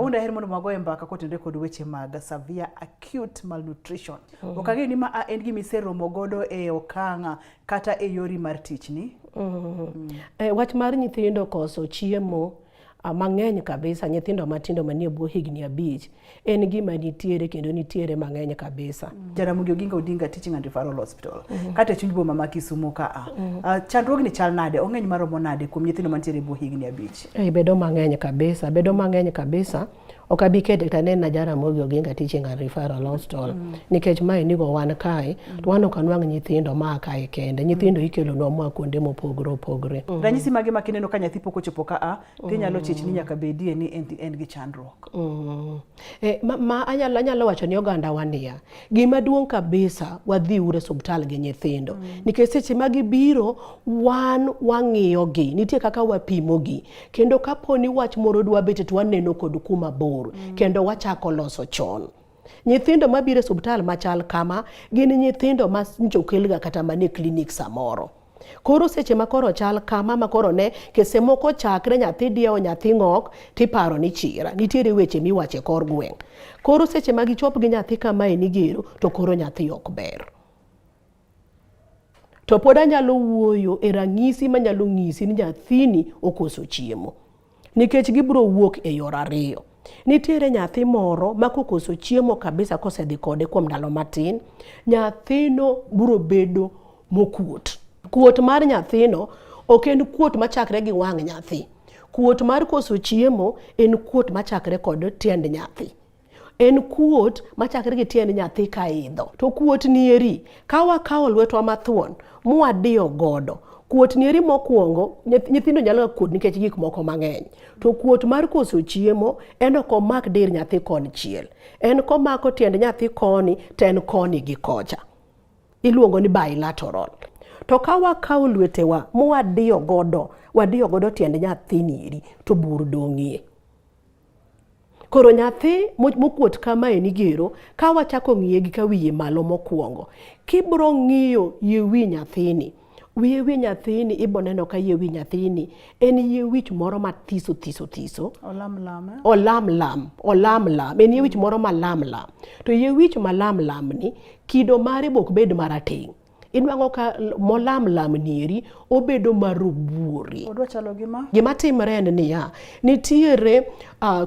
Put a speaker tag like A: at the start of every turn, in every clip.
A: Wuonde aher mondo magoye mbaka kotenore kod weche mag severe acute malnutrition. Okang'e ni ma en gima iseromo godo e okanga kata e yori mar tich ni.
B: Wach mar nyithindo koso chiemo mang'eny kabisa, nyithindo matindo manie bwo higni 5 en gima nitiere kendo nitiere mang'eny kabisa.
A: Jaramogi Oginga Odinga Teaching and Referral Hospital kata chuny boma ma Kisumu ka chandruogni chal nade, ong'eny maromo nade kuom nyithindo mantiere bwo higni 5?
B: Bedo mang'eny kabisa. Ok abi kede tanena Jaramogi Oginga Teaching and Referral Hospital nikech mae nigo wan kae to wan ok anwang' nyithindo ma kae kende, nyithindo ikelo nwa moa kuonde mopogore.
A: Ranyisi mage ma kineno ka nyathi pok ochopo ka tinyalo chich ni nyaka bedie ni en gi chandruok.
B: Anyalo wacho ni oganda wania gima duong' kabisa wadhi ure osuptal gi nyithindo nikech seche ma gibiro wan wang'iyogi, nitie kaka wapimogi kendo kaponi wach moro dwa bete to waneno kod kuma bor kendo wachako loso chon. Nyithindo mabiro osuptal machal kama gin nyithindo ma njokelga kata mane klinik samoro. Koro seche makoro chal kama makoro ne kese moko chakre nyathi diewo nyathi ng'ok tiparo ni chira, nitiere weche miwache kor gweng'. Koro seche ma gichop gi nyathi kama enigero to koro nyathi ok ber. To pod anyalo wuoyo e ranyisi manyalo ng'isi ni nyathini okoso chiemo. Nikech gibiro wuok e yor ariyo. Nitiere nyathi moro ma kokoso chiemo kabisa kosedhi kode kuom ndalo matin, nyathino biro bedo mokuot. Kuot mar nyathino ok en kuot machakre gi wang' nyathi. Kuot mar koso chiemo en kuot machakre kod tiend nyathi. En kuot machakre gi tiend nyathi ka idho. To kuot nieri ka wakawo lwetwa mathuon mwadiyo godo. Kuot nieri mokwongo nyithindo nyalo kuot nikech gik moko mang'eny. To kuot mar koso chiemo en ok omak dir nyathi konchiel. En komako tiend nyathi koni to en koni gi kocha. Iluongo ni bilateral. To ka wakawo lwetewa mwadiyo godo tiend nyathi nieri to bur dong'ie. Koro nyathi mokuot kama enigero ka wachako ng'iye gi ka wiye malo mokwongo. Kibro ng'iyo yie wi nyathini. Wiye wi nyathini iboneno ka yie wi nyathini en yie wich moro mathiso. Olam. En yie wich moro malam. To yie wich malam ni kido mare bok bed marateng'. Inwang'o ka molam nieri obedo marubuori.
A: Odwa chalo
B: gima timre en niya, nitiere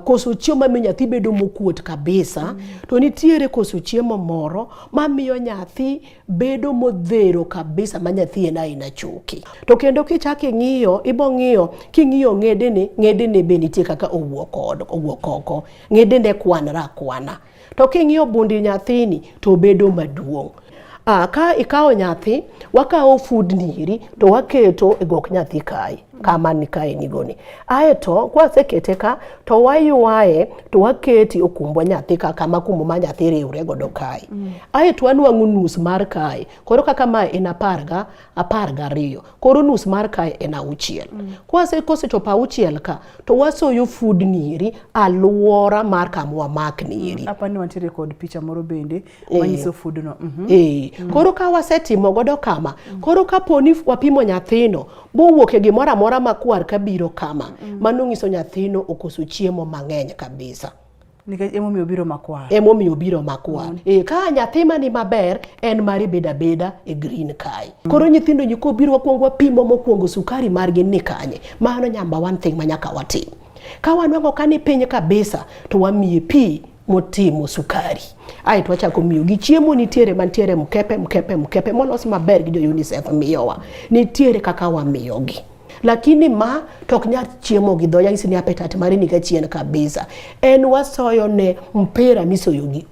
B: koso chiemo mamiyo nyathi bedo mokuot kabisa, to nitiere koso chiemo moro mamiyo nyathi bedo modhero kabisa ma nyathi en aina choki. To kendo kichako ibong'iyo king'iyo ng'edene be nitie kaka owuok oko. Ng'edene kwana. To king'iyo bundi nyathini to bedo maduong'. Ka ikawo nyathi, wakawo food nieri to waketo e gok nyathi kae, kama ni kae nigoni. Aeto kwa sekete ka to wayuaye to waketi okumbwa nyathi ka kama kumo ma nyathi riure godo kae. Aeto anwang'o nus mar kae. Koro kaka ma en 12. Koro nus mar kae en 6. Kwa kosechopo 6 ka to wasoyo food nieri aluora mar kamwa mak nieri.
A: Apani wantiere kod picha moro bende manyiso food no.
B: Koro ka wasetimo godo kama, koro kaponi wapimo nyathino bowuok e gimoro amora makwar kabiro kama, mano nyiso nyathino okoso chiemo mang'eny kabisa.
A: Nikech emomiyo biro makwar.
B: Ka nyathi mani maber en mari beda e green kai. Koro nyithindo nyiko biro wakwongo wapimo mokwongo sukari margi ni kanye. Mano number 1 thing manyaka watim. Ka wanwang'o ka ni piny kabisa to wamiye pi motimo sukari. Aeto wachako miyo gi chiemo nitiere mantiere mkepe molos maber gi jo UNICEF miyowa. Nitiere kaka wamiyogi. Lakini ma tok nyar chiemo gi dhoya isi ni appetite mari ni ka chien kabisa. En wasoyo ne mpera misoyo gi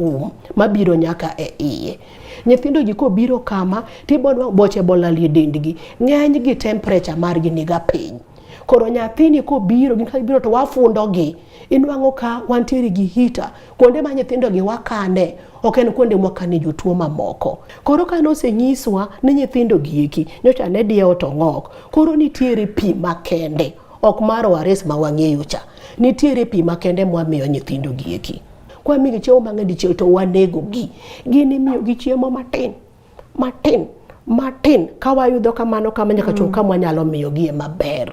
B: mabiro nyaka e iye. Nyithindo gi ko biro kama tibonwa boche bolali dendgi. Ng'eny gi temperature margi niga piny. Koro nyathini ko biro to wafundogi. Inwang'o ka wantiere gi hita kuonde ma nyithindo gi wakane, ok en kuonde mwakane jotuo mamoko. Koro ka nosenyiswa ni nyithindo gi eki nyocha ne diewo to ng'ok. Koro nitiere pi makende, ok mar wares ma wang'eyo cha. Nitiere pi makende mwamiyo nyithindo gi eki. Kwa migi chiemo mang'eny dichiel to wanego gi. Gini miyo gi chiemo matin. Ka wayudo kamano kama nyaka chop kama wanyalo miyo gi maber.